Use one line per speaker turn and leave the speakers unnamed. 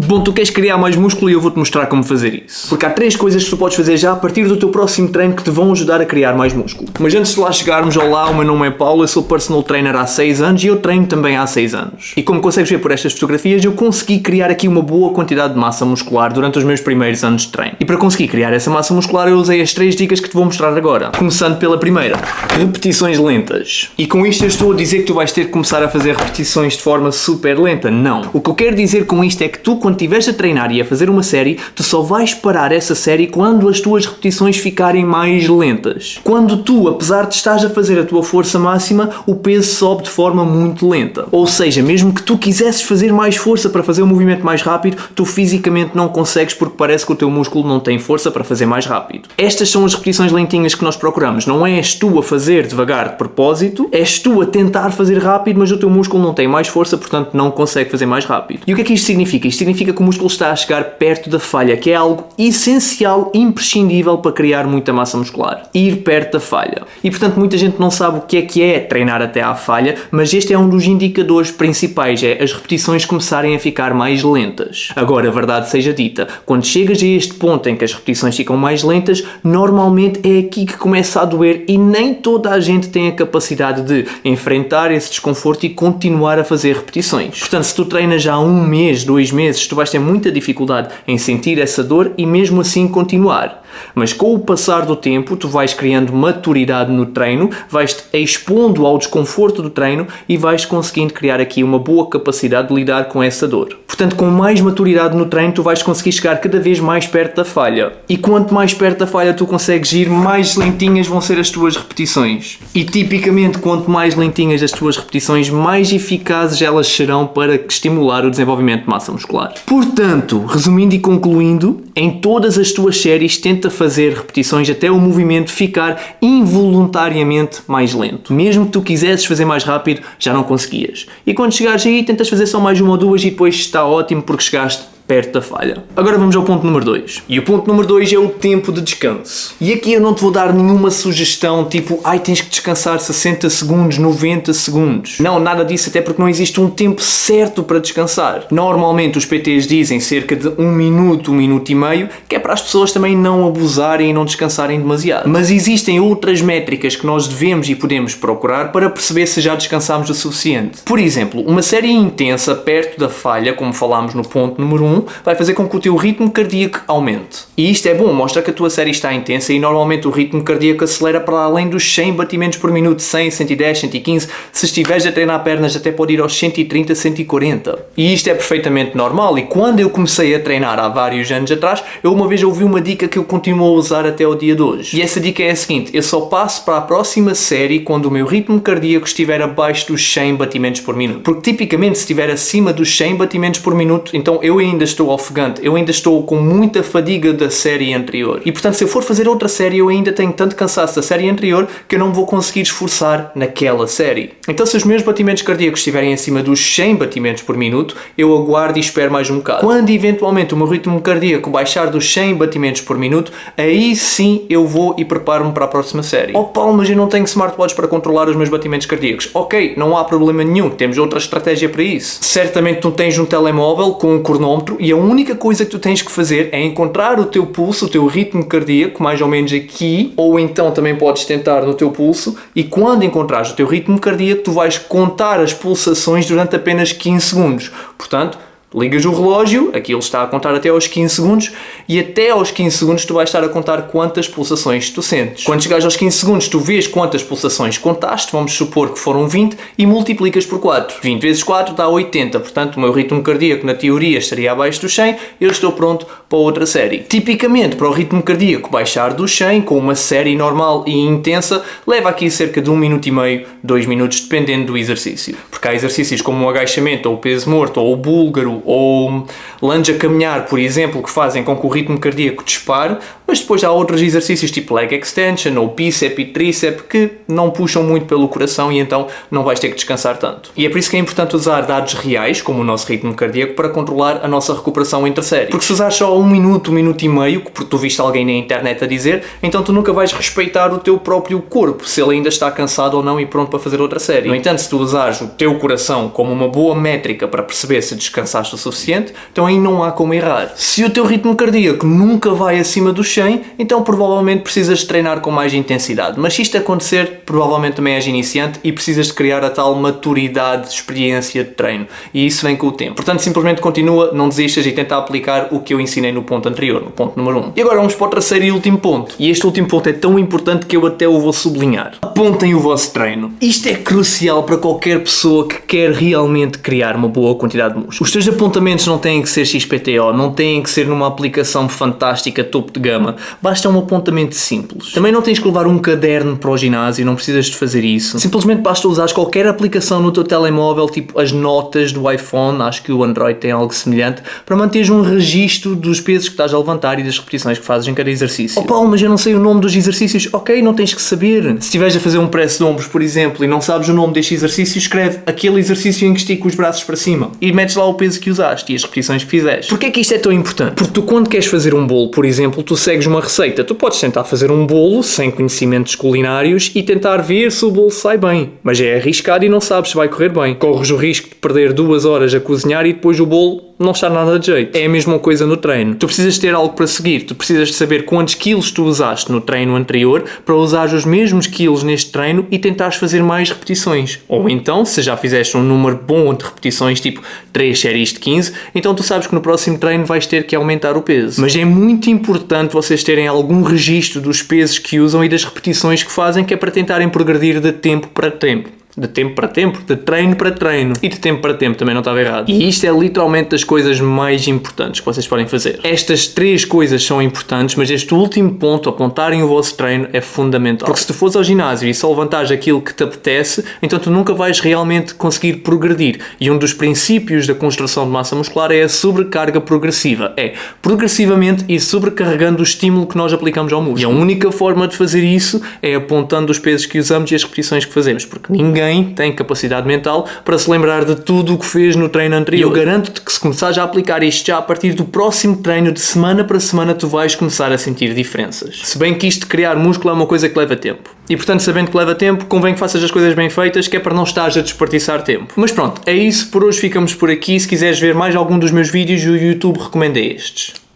Bom, tu queres criar mais músculo e eu vou-te mostrar como fazer isso. Porque há 3 coisas que tu podes fazer já a partir do teu próximo treino que te vão ajudar a criar mais músculo. Mas antes de lá chegarmos, olá, o meu nome é Paulo, eu sou personal trainer há 6 anos e eu treino também há 6 anos. E como consegues ver por estas fotografias, eu consegui criar aqui uma boa quantidade de massa muscular durante os meus primeiros anos de treino. E para conseguir criar essa massa muscular, eu usei as 3 dicas que te vou mostrar agora. Começando pela primeira, repetições lentas. E com isto eu estou a dizer que tu vais ter que começar a fazer repetições de forma super lenta. Não. O que eu quero dizer com isto é que tu, quando estiveres a treinar e a fazer uma série, tu só vais parar essa série quando as tuas repetições ficarem mais lentas. Quando tu, apesar de estares a fazer a tua força máxima, o peso sobe de forma muito lenta. Ou seja, mesmo que tu quisesses fazer mais força para fazer o movimento mais rápido, tu fisicamente não consegues porque parece que o teu músculo não tem força para fazer mais rápido. Estas são as repetições lentinhas que nós procuramos. Não és tu a fazer devagar de propósito, és tu a tentar fazer rápido, mas o teu músculo não tem mais força, portanto não consegue fazer mais rápido. E o que é que isto significa? Isto significa que o músculo está a chegar perto da falha, que é algo essencial, imprescindível para criar muita massa muscular. Ir perto da falha. E portanto muita gente não sabe o que é treinar até à falha, mas este é um dos indicadores principais, é as repetições começarem a ficar mais lentas. Agora, a verdade seja dita, quando chegas a este ponto em que as repetições ficam mais lentas, normalmente é aqui que começa a doer e nem toda a gente tem a capacidade de enfrentar esse desconforto e continuar a fazer repetições. Portanto, se tu treinas já há 1 mês, 2 meses, tu vais ter muita dificuldade em sentir essa dor e mesmo assim continuar. Mas com o passar do tempo, tu vais criando maturidade no treino, vais-te expondo ao desconforto do treino e vais conseguindo criar aqui uma boa capacidade de lidar com essa dor. Portanto, com mais maturidade no treino, tu vais conseguir chegar cada vez mais perto da falha. E quanto mais perto da falha tu consegues ir, mais lentinhas vão ser as tuas repetições. E tipicamente, quanto mais lentinhas as tuas repetições, mais eficazes elas serão para estimular o desenvolvimento de massa muscular. Portanto, resumindo e concluindo, em todas as tuas séries, tenta fazer repetições até o movimento ficar involuntariamente mais lento. Mesmo que tu quisesses fazer mais rápido, já não conseguias. E quando chegares aí, tentas fazer só mais 1 ou 2 e depois está ótimo porque chegaste perto da falha. Agora vamos ao ponto número 2. E o ponto número 2 é o tempo de descanso. E aqui eu não te vou dar nenhuma sugestão tipo, tens que descansar 60 segundos, 90 segundos. Não, nada disso, até porque não existe um tempo certo para descansar. Normalmente os PTs dizem cerca de 1 minuto, 1 minuto e meio, que é para as pessoas também não abusarem e não descansarem demasiado. Mas existem outras métricas que nós devemos e podemos procurar para perceber se já descansámos o suficiente. Por exemplo, uma série intensa perto da falha, como falámos no ponto número 1, vai fazer com que o teu ritmo cardíaco aumente. E isto é bom, mostra que a tua série está intensa e normalmente o ritmo cardíaco acelera para além dos 100 batimentos por minuto, 100, 110, 115. Se estiveres a treinar pernas até pode ir aos 130, 140. E isto é perfeitamente normal e quando eu comecei a treinar há vários anos atrás, eu uma vez ouvi uma dica que eu continuo a usar até o dia de hoje. E essa dica é a seguinte, eu só passo para a próxima série quando o meu ritmo cardíaco estiver abaixo dos 100 batimentos por minuto. Porque tipicamente se estiver acima dos 100 batimentos por minuto, então eu ainda estou ofegante, eu ainda estou com muita fadiga da série anterior. E portanto, se eu for fazer outra série, eu ainda tenho tanto cansaço da série anterior que eu não vou conseguir esforçar naquela série. Então, se os meus batimentos cardíacos estiverem acima dos 100 batimentos por minuto, eu aguardo e espero mais um bocado. Quando eventualmente o meu ritmo cardíaco baixar dos 100 batimentos por minuto, aí sim eu vou e preparo-me para a próxima série. Oh Paulo, mas eu não tenho smartwatch para controlar os meus batimentos cardíacos. Ok, não há problema nenhum, temos outra estratégia para isso. Certamente tu tens um telemóvel com um cronómetro e a única coisa que tu tens que fazer é encontrar o teu pulso, o teu ritmo cardíaco, mais ou menos aqui, ou então também podes tentar no teu pulso, e quando encontrares o teu ritmo cardíaco, tu vais contar as pulsações durante apenas 15 segundos. Portanto, ligas o relógio, aqui ele está a contar até aos 15 segundos e até aos 15 segundos tu vais estar a contar quantas pulsações tu sentes. Quando chegares aos 15 segundos tu vês quantas pulsações contaste, vamos supor que foram 20 e multiplicas por 4. 20 vezes 4 dá 80, portanto o meu ritmo cardíaco na teoria estaria abaixo dos 100, eu estou pronto para outra série. Tipicamente para o ritmo cardíaco baixar dos 100 com uma série normal e intensa leva aqui cerca de 1 minuto e meio, 2 minutos dependendo do exercício. Porque há exercícios como o agachamento ou o peso morto ou o búlgaro ou lunge a caminhar, por exemplo, que fazem com que o ritmo cardíaco dispare, mas depois há outros exercícios tipo leg extension ou bíceps e tríceps que não puxam muito pelo coração e então não vais ter que descansar tanto. E é por isso que é importante usar dados reais, como o nosso ritmo cardíaco, para controlar a nossa recuperação entre séries. Porque se usares só 1 minuto, 1 minuto e meio, que tu viste alguém na internet a dizer, então tu nunca vais respeitar o teu próprio corpo, se ele ainda está cansado ou não e pronto para fazer outra série. No entanto, se tu usares o teu coração como uma boa métrica para perceber se descansaste o suficiente, então aí bem, não há como errar. Se o teu ritmo cardíaco nunca vai acima dos 100, então provavelmente precisas de treinar com mais intensidade. Mas se isto acontecer, provavelmente também és iniciante e precisas de criar a tal maturidade, experiência de treino. E isso vem com o tempo. Portanto, simplesmente continua, não desistas e tenta aplicar o que eu ensinei no ponto anterior, no ponto número 1. E agora vamos para o terceiro e último ponto. E este último ponto é tão importante que eu até o vou sublinhar. Apontem o vosso treino. Isto é crucial para qualquer pessoa que quer realmente criar uma boa quantidade de músculo. Os teus apontamentos não têm que ser XPTO, não têm que ser numa aplicação fantástica, topo de gama. Basta um apontamento simples. Também não tens que levar um caderno para o ginásio, não precisas de fazer isso. Simplesmente basta usar qualquer aplicação no teu telemóvel, tipo as notas do iPhone, acho que o Android tem algo semelhante, para manteres um registro dos pesos que estás a levantar e das repetições que fazes em cada exercício. Oh Paulo, mas eu não sei o nome dos exercícios. Ok, não tens que saber. Se estiveres a fazer um press de ombros, por exemplo, e não sabes o nome deste exercício, escreve aquele exercício em que estica os braços para cima e metes lá o peso que usaste e as repetições que fizeste. Porquê é que isto é tão importante? Porque tu, quando queres fazer um bolo, por exemplo, tu segues uma receita. Tu podes tentar fazer um bolo sem conhecimentos culinários e tentar ver se o bolo sai bem. Mas é arriscado e não sabes se vai correr bem. Corres o risco de perder 2 horas a cozinhar e depois o bolo não está nada de jeito. É a mesma coisa no treino. Tu precisas ter algo para seguir. Tu precisas de saber quantos quilos tu usaste no treino anterior para usar os mesmos quilos neste treino e tentares fazer mais repetições. Ou então, se já fizeste um número bom de repetições, tipo 3 séries de 15, então tu sabes que no próximo treino vais ter que aumentar o peso. Mas é muito importante vocês terem algum registro dos pesos que usam e das repetições que fazem, que é para tentarem progredir de tempo para tempo. De tempo para tempo, de treino para treino e de tempo para tempo, também não estava errado. E isto é literalmente das coisas mais importantes que vocês podem fazer. Estas 3 coisas são importantes, mas este último ponto, apontarem o vosso treino, é fundamental. Porque se tu fores ao ginásio e só levantares aquilo que te apetece, então tu nunca vais realmente conseguir progredir. E um dos princípios da construção de massa muscular é a sobrecarga progressiva. É progressivamente e sobrecarregando o estímulo que nós aplicamos ao músculo. E a única forma de fazer isso é apontando os pesos que usamos e as repetições que fazemos, porque ninguém tem capacidade mental para se lembrar de tudo o que fez no treino anterior. E eu garanto-te que se começares a aplicar isto já a partir do próximo treino, de semana para semana, tu vais começar a sentir diferenças. Se bem que isto de criar músculo é uma coisa que leva tempo. E portanto, sabendo que leva tempo, convém que faças as coisas bem feitas, que é para não estares a desperdiçar tempo. Mas pronto, é isso. Por hoje ficamos por aqui. Se quiseres ver mais algum dos meus vídeos, o YouTube recomenda estes.